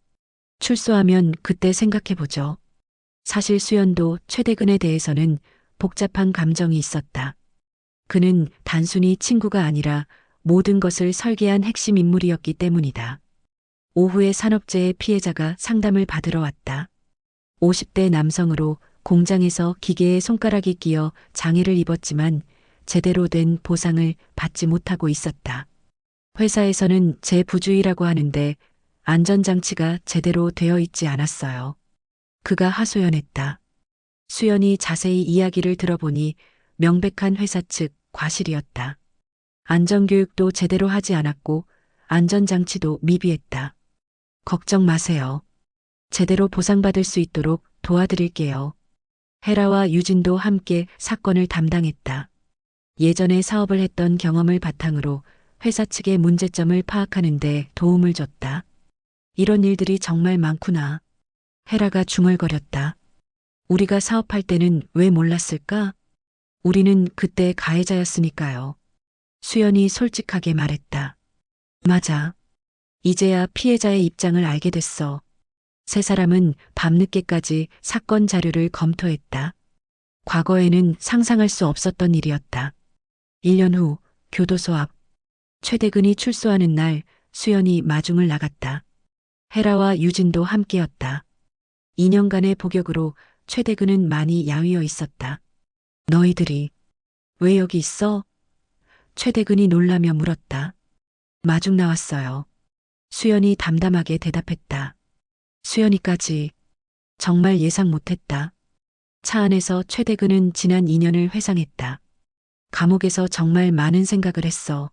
출소하면 그때 생각해보죠. 사실 수연도 최대근에 대해서는 복잡한 감정이 있었다. 그는 단순히 친구가 아니라 모든 것을 설계한 핵심 인물이었기 때문이다. 오후에 산업재해 피해자가 상담을 받으러 왔다. 50대 남성으로 공장에서 기계에 손가락이 끼어 장애를 입었지만 제대로 된 보상을 받지 못하고 있었다. 회사에서는 재부주의라고 하는데 안전장치가 제대로 되어 있지 않았어요. 그가 하소연했다. 수연이 자세히 이야기를 들어보니 명백한 회사 측 과실이었다. 안전교육도 제대로 하지 않았고 안전장치도 미비했다. 걱정 마세요. 제대로 보상받을 수 있도록 도와드릴게요. 헤라와 유진도 함께 사건을 담당했다. 예전에 사업을 했던 경험을 바탕으로 회사 측의 문제점을 파악하는 데 도움을 줬다. 이런 일들이 정말 많구나. 헤라가 중얼거렸다. 우리가 사업할 때는 왜 몰랐을까? 우리는 그때 가해자였으니까요. 수연이 솔직하게 말했다. 맞아. 이제야 피해자의 입장을 알게 됐어. 세 사람은 밤늦게까지 사건 자료를 검토했다. 과거에는 상상할 수 없었던 일이었다. 1년 후 교도소 앞 최대근이 출소하는 날 수연이 마중을 나갔다. 헤라와 유진도 함께였다. 2년간의 복역으로 최대근은 많이 야위어 있었다. 너희들이 왜 여기 있어? 최대근이 놀라며 물었다. 마중 나왔어요. 수연이 담담하게 대답했다. 수연이까지 정말 예상 못했다. 차 안에서 최대근은 지난 2년을 회상했다. 감옥에서 정말 많은 생각을 했어.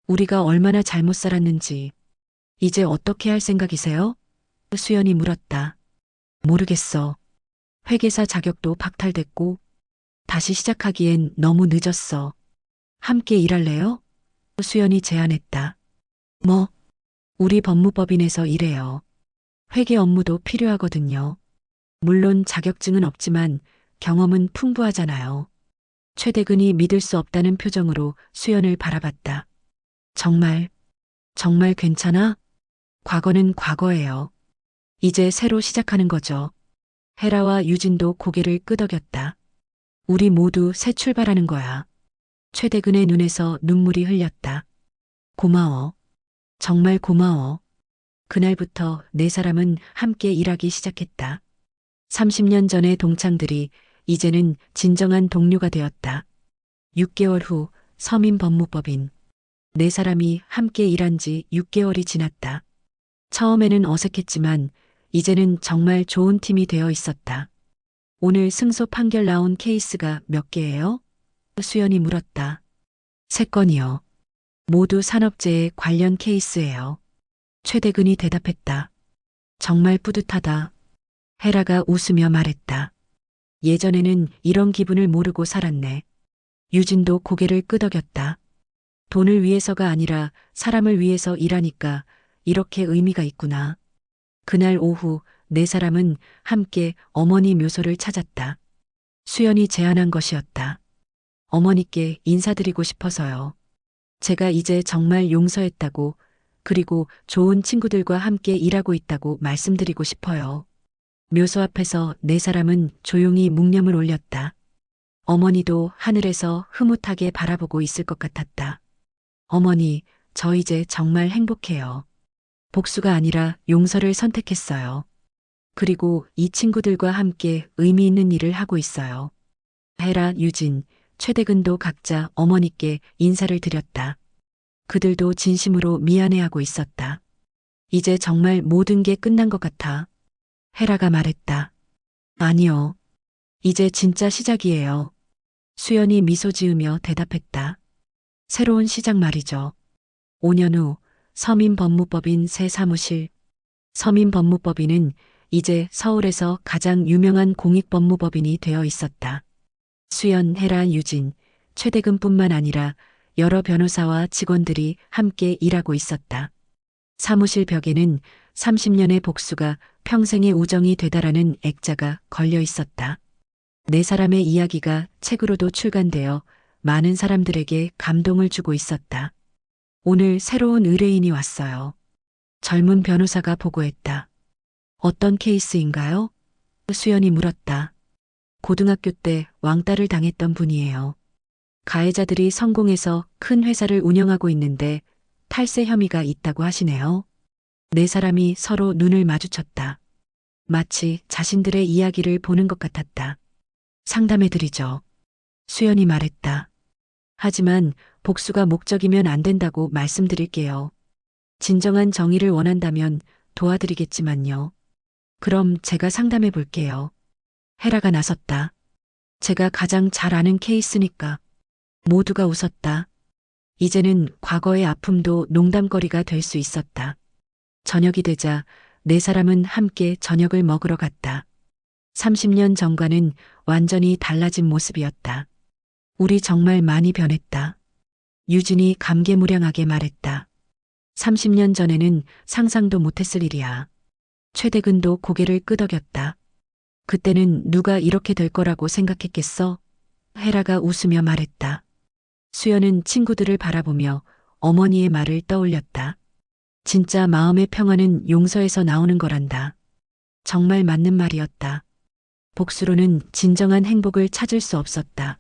우리가 얼마나 잘못 살았는지. 이제 어떻게 할 생각이세요? 수연이 물었다. 모르겠어. 회계사 자격도 박탈됐고 다시 시작하기엔 너무 늦었어. 함께 일할래요? 수연이 제안했다. 뭐? 우리 법무법인에서 일해요. 회계 업무도 필요하거든요. 물론 자격증은 없지만 경험은 풍부하잖아요. 최대근이 믿을 수 없다는 표정으로 수연을 바라봤다. 정말 괜찮아? 과거는 과거예요. 이제 새로 시작하는 거죠. 헤라와 유진도 고개를 끄덕였다. 우리 모두 새 출발하는 거야. 최대근의 눈에서 눈물이 흘렸다. 고마워. 정말 고마워. 그날부터 네 사람은 함께 일하기 시작했다. 30년 전의 동창들이 이제는 진정한 동료가 되었다. 6개월 후 서민법무법인. 네 사람이 함께 일한 지 6개월이 지났다. 처음에는 어색했지만 이제는 정말 좋은 팀이 되어 있었다. 오늘 승소 판결 나온 케이스가 몇 개예요? 수연이 물었다. 3건이요. 모두 산업재해 관련 케이스예요. 최대근이 대답했다. 정말 뿌듯하다. 헤라가 웃으며 말했다. 예전에는 이런 기분을 모르고 살았네. 유진도 고개를 끄덕였다. 돈을 위해서가 아니라 사람을 위해서 일하니까 이렇게 의미가 있구나. 그날 오후 네 사람은 함께 어머니 묘소를 찾았다. 수연이 제안한 것이었다. 어머니께 인사드리고 싶어서요. 제가 이제 정말 용서했다고, 그리고 좋은 친구들과 함께 일하고 있다고 말씀드리고 싶어요. 묘소 앞에서 네 사람은 조용히 묵념을 올렸다. 어머니도 하늘에서 흐뭇하게 바라보고 있을 것 같았다. 어머니, 저 이제 정말 행복해요. 복수가 아니라 용서를 선택했어요. 그리고 이 친구들과 함께 의미 있는 일을 하고 있어요. 헤라, 유진, 최대근도 각자 어머니께 인사를 드렸다. 그들도 진심으로 미안해하고 있었다. 이제 정말 모든 게 끝난 것 같아. 헤라가 말했다. 아니요. 이제 진짜 시작이에요. 수연이 미소 지으며 대답했다. 새로운 시작 말이죠. 5년 후 서민법무법인 새 사무실. 서민법무법인은 이제 서울에서 가장 유명한 공익법무법인이 되어 있었다. 수연, 헤라, 유진, 최대근뿐만 아니라 여러 변호사와 직원들이 함께 일하고 있었다. 사무실 벽에는 30년의 복수가 평생의 우정이 되다라는 액자가 걸려 있었다. 네 사람의 이야기가 책으로도 출간되어 많은 사람들에게 감동을 주고 있었다. 오늘 새로운 의뢰인이 왔어요. 젊은 변호사가 보고했다. 어떤 케이스인가요? 수연이 물었다. 고등학교 때 왕따를 당했던 분이에요. 가해자들이 성공해서 큰 회사를 운영하고 있는데 탈세 혐의가 있다고 하시네요. 네 사람이 서로 눈을 마주쳤다. 마치 자신들의 이야기를 보는 것 같았다. 상담해드리죠. 수연이 말했다. 하지만 복수가 목적이면 안 된다고 말씀드릴게요. 진정한 정의를 원한다면 도와드리겠지만요. 그럼 제가 상담해 볼게요. 헤라가 나섰다. 제가 가장 잘 아는 케이스니까. 모두가 웃었다. 이제는 과거의 아픔도 농담거리가 될 수 있었다. 저녁이 되자 네 사람은 함께 저녁을 먹으러 갔다. 30년 전과는 완전히 달라진 모습이었다. 우리 정말 많이 변했다. 유진이 감개무량하게 말했다. 30년 전에는 상상도 못했을 일이야. 최대근도 고개를 끄덕였다. 그때는 누가 이렇게 될 거라고 생각했겠어? 헤라가 웃으며 말했다. 수연은 친구들을 바라보며 어머니의 말을 떠올렸다. 진짜 마음의 평화는 용서에서 나오는 거란다. 정말 맞는 말이었다. 복수로는 진정한 행복을 찾을 수 없었다.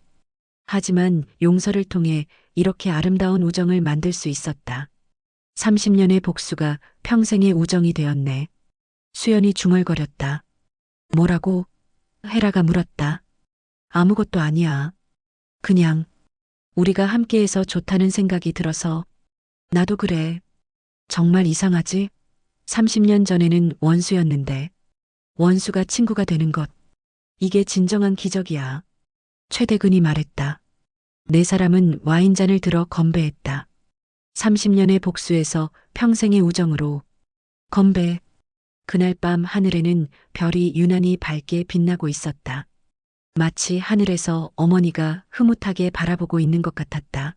하지만 용서를 통해 이렇게 아름다운 우정을 만들 수 있었다. 30년의 복수가 평생의 우정이 되었네. 수연이 중얼거렸다. 뭐라고? 헤라가 물었다. 아무것도 아니야. 그냥 우리가 함께해서 좋다는 생각이 들어서. 나도 그래. 정말 이상하지? 30년 전에는 원수였는데 원수가 친구가 되는 것. 이게 진정한 기적이야. 최대근이 말했다. 네 사람은 와인잔을 들어 건배했다. 30년의 복수에서 평생의 우정으로. 건배. 그날 밤 하늘에는 별이 유난히 밝게 빛나고 있었다. 마치 하늘에서 어머니가 흐뭇하게 바라보고 있는 것 같았다.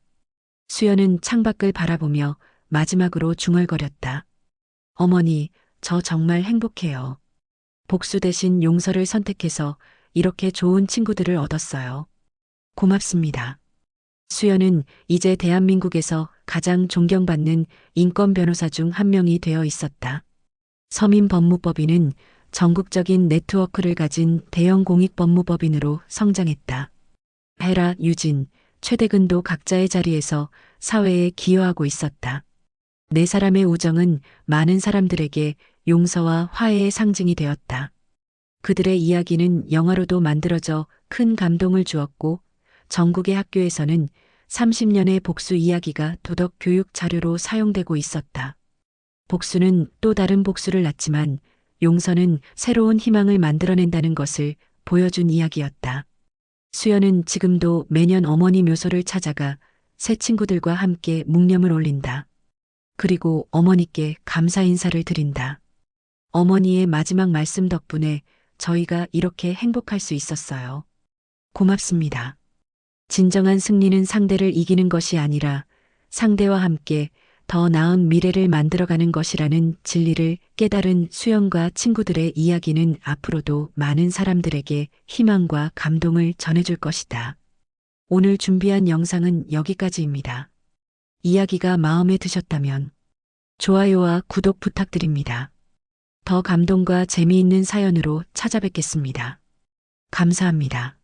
수연은 창밖을 바라보며 마지막으로 중얼거렸다. 어머니, 저 정말 행복해요. 복수 대신 용서를 선택해서 이렇게 좋은 친구들을 얻었어요. 고맙습니다. 수연은 이제 대한민국에서 가장 존경받는 인권 변호사 중 한 명이 되어 있었다. 서민법무법인은 전국적인 네트워크를 가진 대형 공익법무법인으로 성장했다. 헤라, 유진, 최대근도 각자의 자리에서 사회에 기여하고 있었다. 네 사람의 우정은 많은 사람들에게 용서와 화해의 상징이 되었다. 그들의 이야기는 영화로도 만들어져 큰 감동을 주었고 전국의 학교에서는 30년의 복수 이야기가 도덕 교육 자료로 사용되고 있었다. 복수는 또 다른 복수를 낳지만 용서는 새로운 희망을 만들어낸다는 것을 보여준 이야기였다. 수연은 지금도 매년 어머니 묘소를 찾아가 새 친구들과 함께 묵념을 올린다. 그리고 어머니께 감사 인사를 드린다. 어머니의 마지막 말씀 덕분에 저희가 이렇게 행복할 수 있었어요. 고맙습니다. 진정한 승리는 상대를 이기는 것이 아니라 상대와 함께 더 나은 미래를 만들어가는 것이라는 진리를 깨달은 수연과 친구들의 이야기는 앞으로도 많은 사람들에게 희망과 감동을 전해줄 것이다. 오늘 준비한 영상은 여기까지입니다. 이야기가 마음에 드셨다면 좋아요와 구독 부탁드립니다. 더 감동과 재미있는 사연으로 찾아뵙겠습니다. 감사합니다.